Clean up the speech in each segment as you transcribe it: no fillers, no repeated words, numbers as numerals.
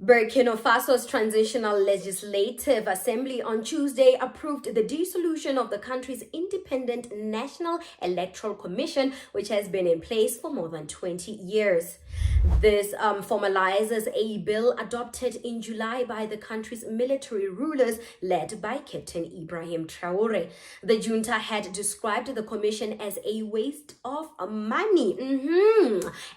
Burkina Faso's Transitional Legislative Assembly on Tuesday approved the dissolution of the country's independent National Electoral Commission, which has been in place for more than 20 years. This formalizes a bill adopted in July by the country's military rulers led by Captain Ibrahim Traoré. The junta had described the commission as a waste of money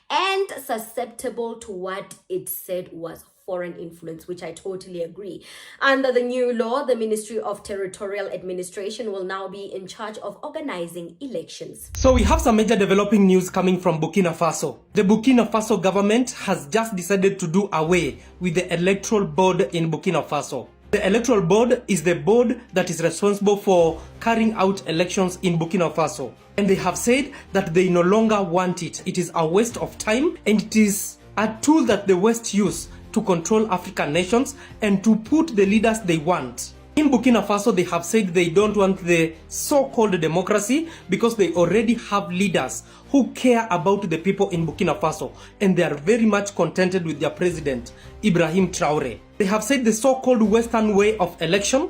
and susceptible to what it said was foreign influence, which I totally agree. Under the new law, the Ministry of Territorial Administration will now be in charge of organizing elections. So we have some major developing news coming from Burkina Faso. The Burkina Faso government has just decided to do away with the Electoral Board in Burkina Faso. The Electoral Board is the board that is responsible for carrying out elections in Burkina Faso. And they have said that they no longer want it. It is a waste of time and it is a tool that the West use to control African nations and to put the leaders they want. In Burkina Faso, they have said they don't want the so-called democracy because they already have leaders who care about the people in Burkina Faso and they are very much contented with their president, Ibrahim Traoré. They have said the so-called Western way of election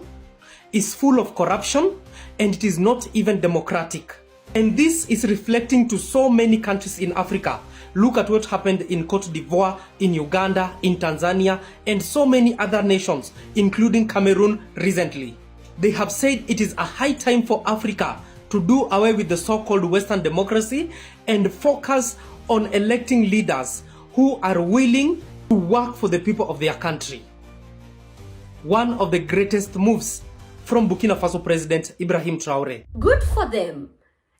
is full of corruption and it is not even democratic. And this is reflecting to so many countries in Africa. Look at what happened in Cote d'Ivoire, in Uganda, in Tanzania, and so many other nations, including Cameroon recently. They have said it is a high time for Africa to do away with the so-called Western democracy and focus on electing leaders who are willing to work for the people of their country. One of the greatest moves from Burkina Faso President Ibrahim Traoré. Good for them.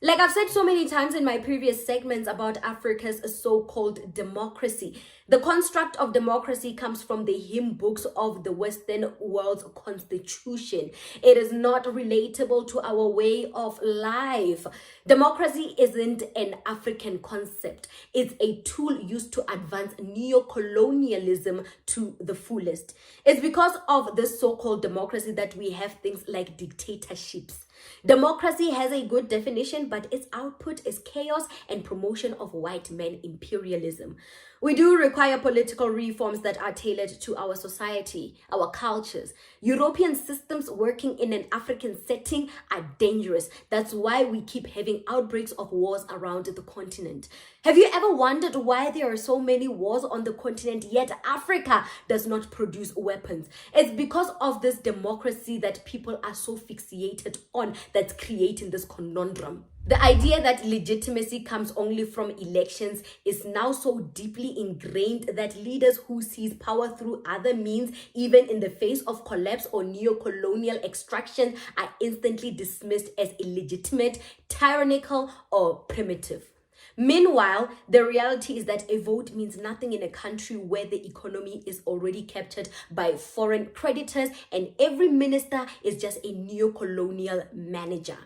Like I've said so many times in my previous segments about Africa's so-called democracy, the construct of democracy comes from the hymn books of the Western world's constitution. It is not relatable to our way of life. Democracy isn't an African concept. It's a tool used to advance neo-colonialism to the fullest. It's because of this so-called democracy that we have things like dictatorships. Democracy has a good definition, but its output is chaos and promotion of white man imperialism. We do require political reforms that are tailored to our society, our cultures. European systems working in an African setting are dangerous. That's why we keep having outbreaks of wars around the continent. Have you ever wondered why there are so many wars on the continent, yet Africa does not produce weapons? It's because of this democracy that people are so fixated on that's creating this conundrum. The idea that legitimacy comes only from elections is now so deeply ingrained that leaders who seize power through other means, even in the face of collapse or neo-colonial extraction, are instantly dismissed as illegitimate, tyrannical, or primitive. Meanwhile, the reality is that a vote means nothing in a country where the economy is already captured by foreign creditors and every minister is just a neo-colonial manager.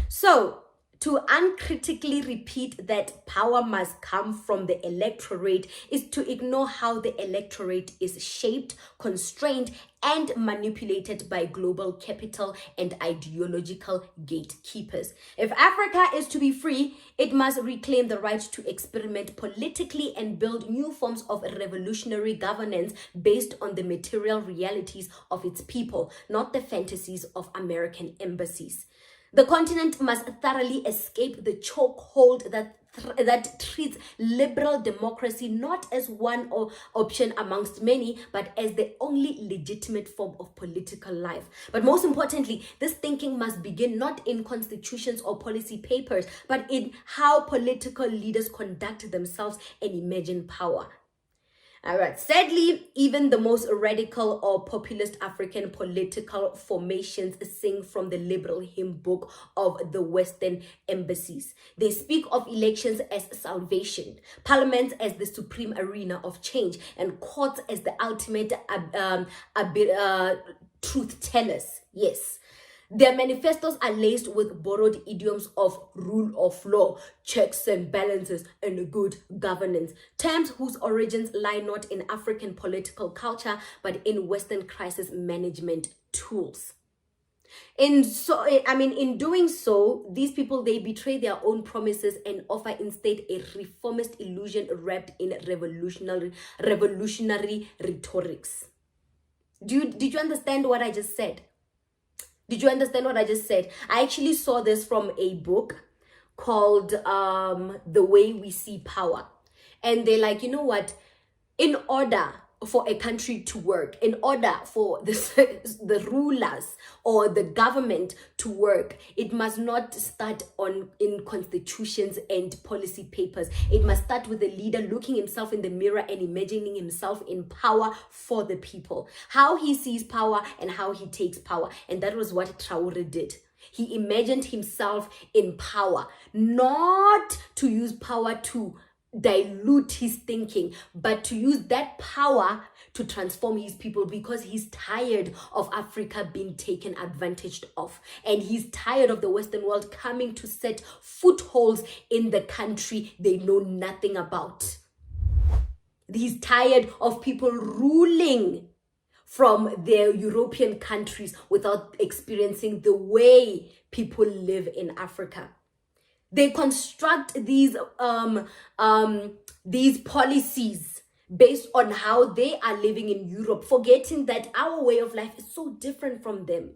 So, to uncritically repeat that power must come from the electorate is to ignore how the electorate is shaped, constrained, and manipulated by global capital and ideological gatekeepers. If Africa is to be free, it must reclaim the right to experiment politically and build new forms of revolutionary governance based on the material realities of its people, not the fantasies of American embassies. The continent must thoroughly escape the chokehold that treats liberal democracy not as one option amongst many, but as the only legitimate form of political life. But most importantly, this thinking must begin not in constitutions or policy papers, but in how political leaders conduct themselves and imagine power. All right. Sadly, even the most radical or populist African political formations sing from the liberal hymn book of the Western embassies. They speak of elections as salvation, parliaments as the supreme arena of change, and courts as the ultimate truth tellers. Yes. Their manifestos are laced with borrowed idioms of rule of law, checks and balances, and good governance, terms whose origins lie not in African political culture, but in Western crisis management tools. In doing so, these people, they betray their own promises and offer instead a reformist illusion wrapped in revolutionary rhetorics. Did you understand what I just said? Did you understand what I just said? I actually saw this from a book called The Way We See Power. And they're like, you know what? In order for a country to work, in order for the rulers or the government to work, it must not start in constitutions and policy papers. It must start with the leader looking himself in the mirror and imagining himself in power for the people. How he sees power and how he takes power. And that was what Traore did. He imagined himself in power, not to use power to dilute his thinking, but to use that power to transform his people, because he's tired of Africa being taken advantage of, and he's tired of the Western world coming to set footholds in the country they know nothing about. He's tired of people ruling from their European countries without experiencing the way people live in Africa. They construct these policies based on how they are living in Europe, forgetting that our way of life is so different from them.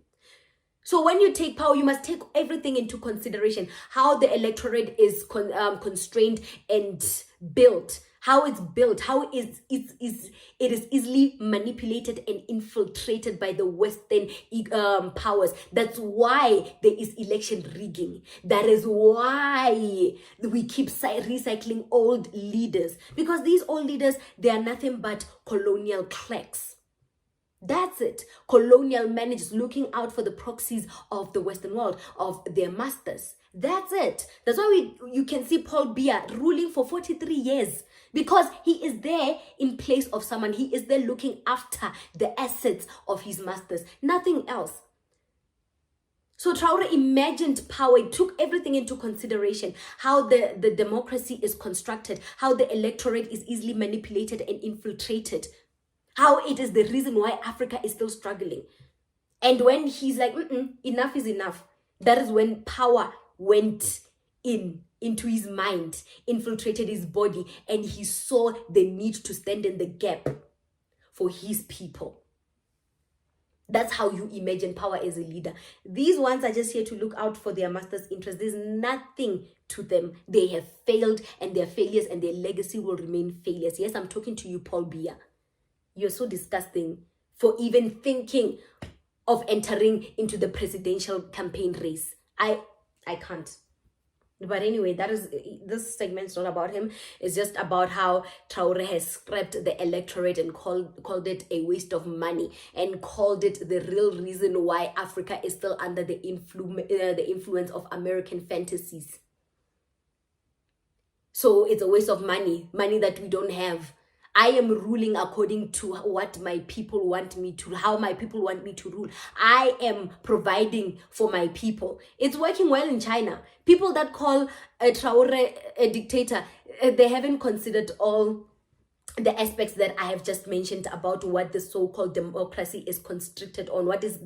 So when you take power, you must take everything into consideration. How the electorate is constrained and built. How it's built, how it is easily manipulated and infiltrated by the Western powers. That's why there is election rigging. That is why we keep recycling old leaders. Because these old leaders, they are nothing but colonial clerks. That's it. Colonial managers looking out for the proxies of the Western world, of their masters. That's it. That's why you can see Paul Biya ruling for 43 years. Because he is there in place of someone. He is there looking after the assets of his masters. Nothing else. So Traore imagined power. It took everything into consideration. How the democracy is constructed. How the electorate is easily manipulated and infiltrated. How it is the reason why Africa is still struggling. And when he's like, enough is enough. That is when power went into his mind, infiltrated his body, and he saw the need to stand in the gap for his people. That's how you imagine power as a leader. These ones are just here to look out for their master's interest. There's nothing to them. They have failed, and their failures and their legacy will remain failures. Yes, I'm talking to you, Paul Biya. You're so disgusting for even thinking of entering into the presidential campaign race. I can't. But anyway, this segment's not about him. It's just about how Traore has scrapped the electorate and called it a waste of money, and called it the real reason why Africa is still under the influence of American fantasies. So it's a waste of money that we don't have. I am ruling according to what my people want me to, how my people want me to rule. I am providing for my people. It's working well in China. People that call Traore a dictator, they haven't considered all the aspects that I have just mentioned about what the so-called democracy is constricted on, what is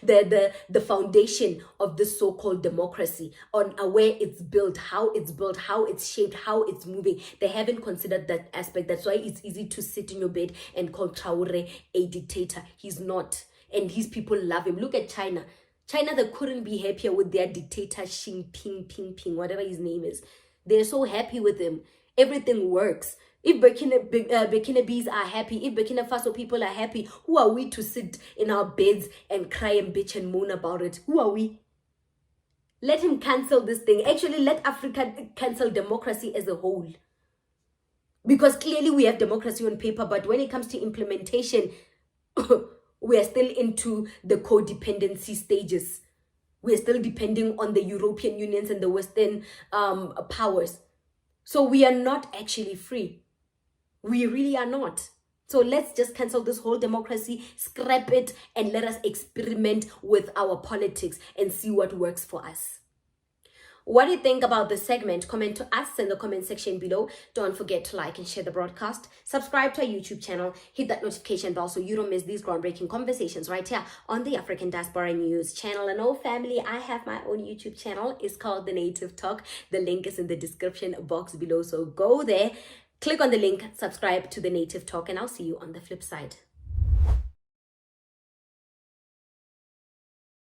the foundation of this so-called democracy, on where it's built, how it's shaped, how it's moving. They haven't considered that aspect. That's why it's easy to sit in your bed and call Traore a dictator. He's not, and his people love him. Look at China. China, they couldn't be happier with their dictator Xi Jinping, whatever his name is. They're so happy with him. Everything works. If Burkinabés are happy, if Burkina Faso people are happy, who are we to sit in our beds and cry and bitch and moan about it? Who are we? Let him cancel this thing. Actually, let Africa cancel democracy as a whole. Because clearly we have democracy on paper, but when it comes to implementation, we are still into the codependency stages. We are still depending on the European unions and the Western powers. So we are not actually free. We really are not. So let's just cancel this whole democracy, scrap it, and let us experiment with our politics and see what works for us. What do you think about this segment? Comment to us in the comment section below. Don't forget to like and share the broadcast. Subscribe to our YouTube channel. Hit that notification bell so you don't miss these groundbreaking conversations right here on the African Diaspora News channel. And oh, family, I have my own YouTube channel. It's called The Native Talk. The link is in the description box below. So go there, click on the link, subscribe to The Native Talk, and I'll see you on the flip side.